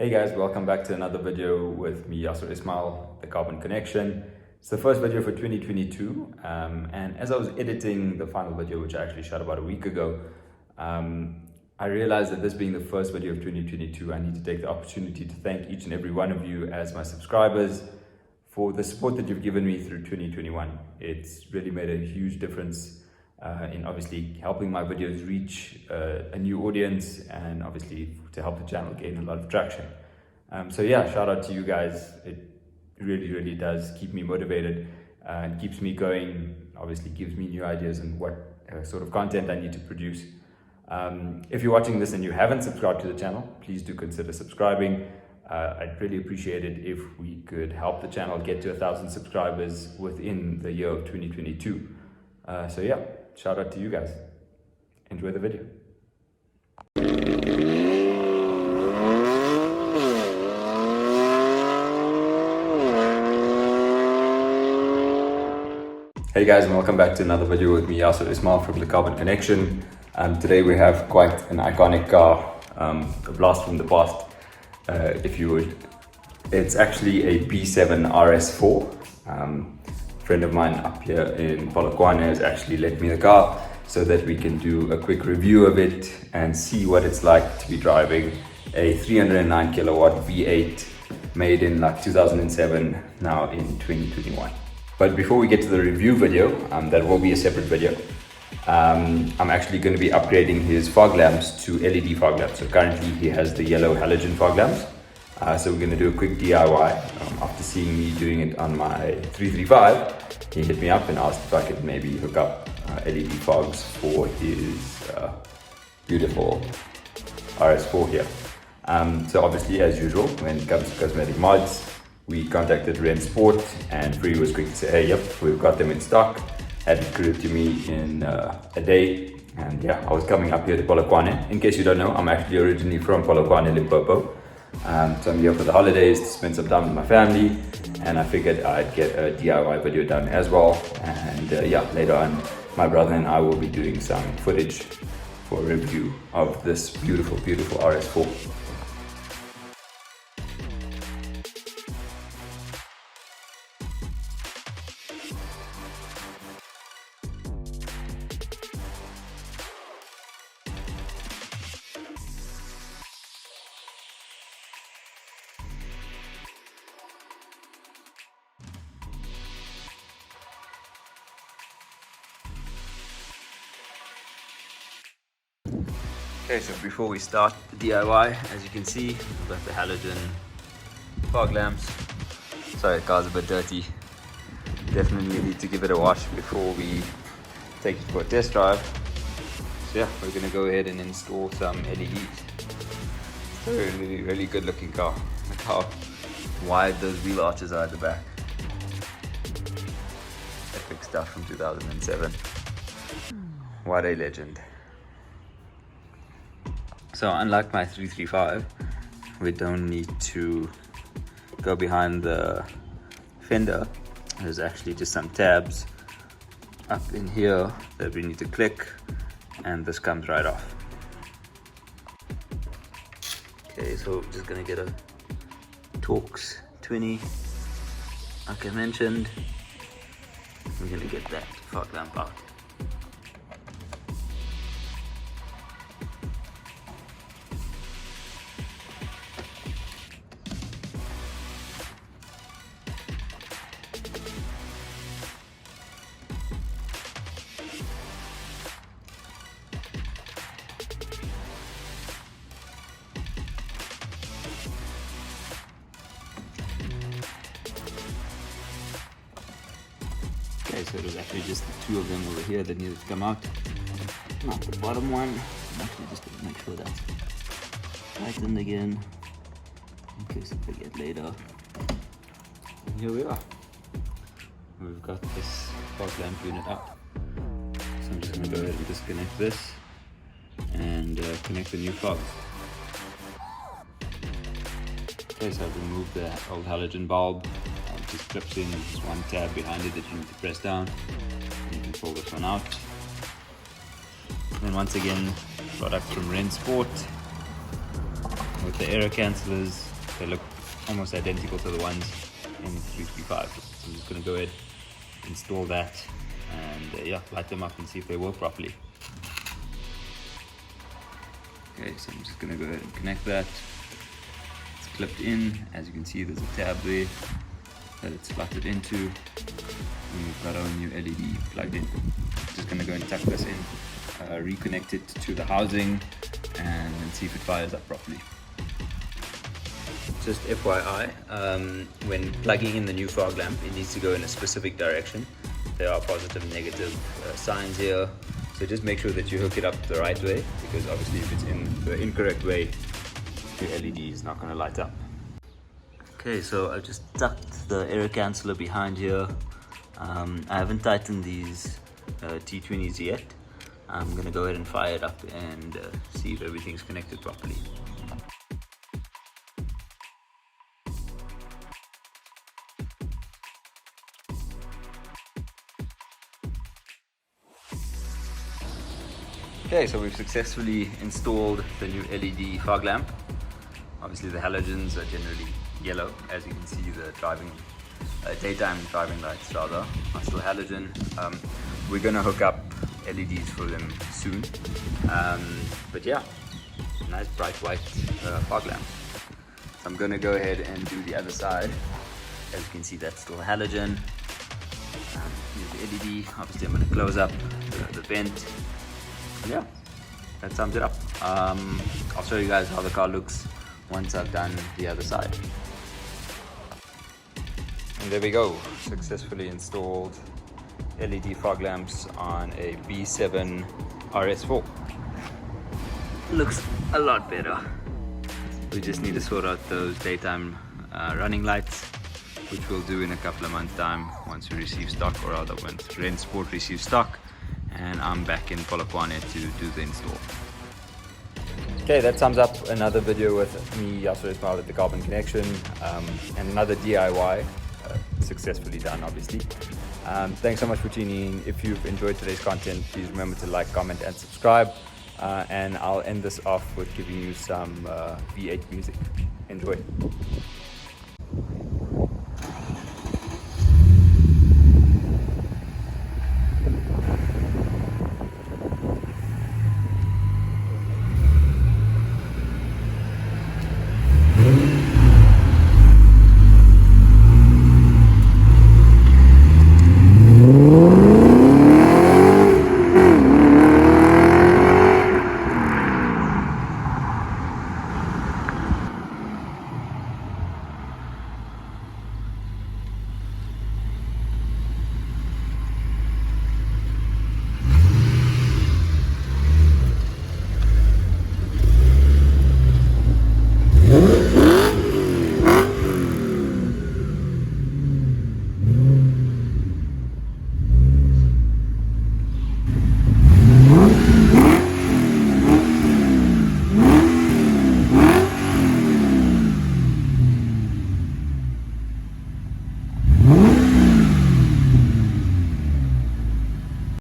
Hey guys, welcome back to another video with me, Yasser Ismail, The Carbon Connection. It's the first video for 2022, and as I was editing the final video, which I actually shot about a week ago, I realized that this being the first video of 2022, I need to take the opportunity to thank each and every one of you as my subscribers for the support that you've given me through 2021. It's really made a huge difference in obviously helping my videos reach a new audience and obviously to help the channel gain a lot of traction. So yeah, shout out to you guys. It really does keep me motivated and keeps me going, obviously gives me new ideas and what sort of content I need to produce. If you're watching this and you haven't subscribed to the channel, please do consider subscribing. I'd really appreciate it if we could help the channel get to 1,000 subscribers within the year of 2022. So yeah, shout out to you guys. Enjoy the video. Hey guys, and welcome back to another video with me, Yasser Ismail from The Carbon Connection. Today we have quite an iconic car, a blast from the past, if you would. It's actually a B7 RS4. A friend of mine up here in Polokwane has actually lent me the car so that we can do a quick review of it and see what it's like to be driving a 309 kilowatt V8 made in like 2007, now in 2021. But before we get to the review video, that will be a separate video. I'm actually going to be upgrading his fog lamps to LED fog lamps. So currently he has the yellow halogen fog lamps. So we're going to do a quick DIY. After seeing me doing it on my 335, he hit me up and asked if I could maybe hook up LED fogs for his beautiful RS4 here. So obviously, as usual, when it comes to cosmetic mods, we contacted Ren Sport, and Free was quick to say, hey, yep, we've got them in stock. Had it created to me in a day. And yeah, I was coming up here to Polokwane. In case you don't know, I'm actually originally from Polokwane, Limpopo. So I'm here for the holidays to spend some time with my family, and I figured I'd get a DIY video done as well. And yeah, later on, my brother and I will be doing some footage for a review of this beautiful RS4. Okay, so before we start the DIY, as you can see, we've got the halogen fog lamps. Sorry, the car's a bit dirty. Definitely need to give it a wash before we take it for a test drive. So yeah, we're going to go ahead and install some LEDs. It's a really good looking car. Look how wide those wheel arches are at the back. Epic stuff from 2007. What a legend. So unlike my 335, we don't need to go behind the fender. There's actually just some tabs up in here that we need to click, and this comes right off. Okay, so just gonna get a Torx 20, like I mentioned. We're gonna get that fog lamp out. Okay, so there's actually just the two of them over here that needed to come out. Not the bottom one. I'm actually just going to make sure that's tightened again, in case I forget later. And here we are. We've got this fog lamp unit up. So I'm just going to go ahead and disconnect this and connect the new fogs. Okay, so I've removed the old halogen bulb. It just clips in, there's one tab behind it that you need to press down, and you can pull this one out. And then once again, product from Ren Sport with the error cancelers They look almost identical to the ones in 335. So I'm just going to go ahead, install that, and yeah, light them up and see if they work properly. Okay, so I'm just going to go ahead and connect that. It's clipped in. As you can see, there's a tab there that it's slotted into, and we've got our new LED plugged in. Just going to go and tuck this in, reconnect it to the housing, and then see if it fires up properly. Just FYI, when plugging in the new fog lamp, it needs to go in a specific direction. There are positive and negative signs here, so just make sure that you hook it up the right way, because obviously if it's in the incorrect way, your LED is not going to light up. Okay, so I've just tucked the error canceller behind here. I haven't tightened these T20s yet. I'm going to go ahead and fire it up and see if everything's connected properly. Okay, so we've successfully installed the new LED fog lamp. Obviously the halogens are generally yellow. As you can see, the daytime driving lights rather are still halogen. We're gonna hook up LEDs for them soon. But yeah, nice bright white fog lamp. So I'm gonna go ahead and do the other side. As you can see, that's still halogen. Here's the LED. Obviously I'm gonna close up the vent. Yeah, that sums it up. I'll show you guys how the car looks once I've done the other side. And there we go, successfully installed LED fog lamps on a B7 RS4. Looks a lot better. We just need to sort out those daytime running lights, which we'll do in a couple of months' time once we receive stock, or rather once Rensport receives stock and I'm back in Polokwane to do the install. Okay, that sums up another video with me, Yasser Ismail at the Carbon Connection, and another DIY successfully done, obviously. Thanks so much for tuning in. If you've enjoyed today's content, please remember to like, comment and subscribe, and I'll end this off with giving you some V8 music. Enjoy.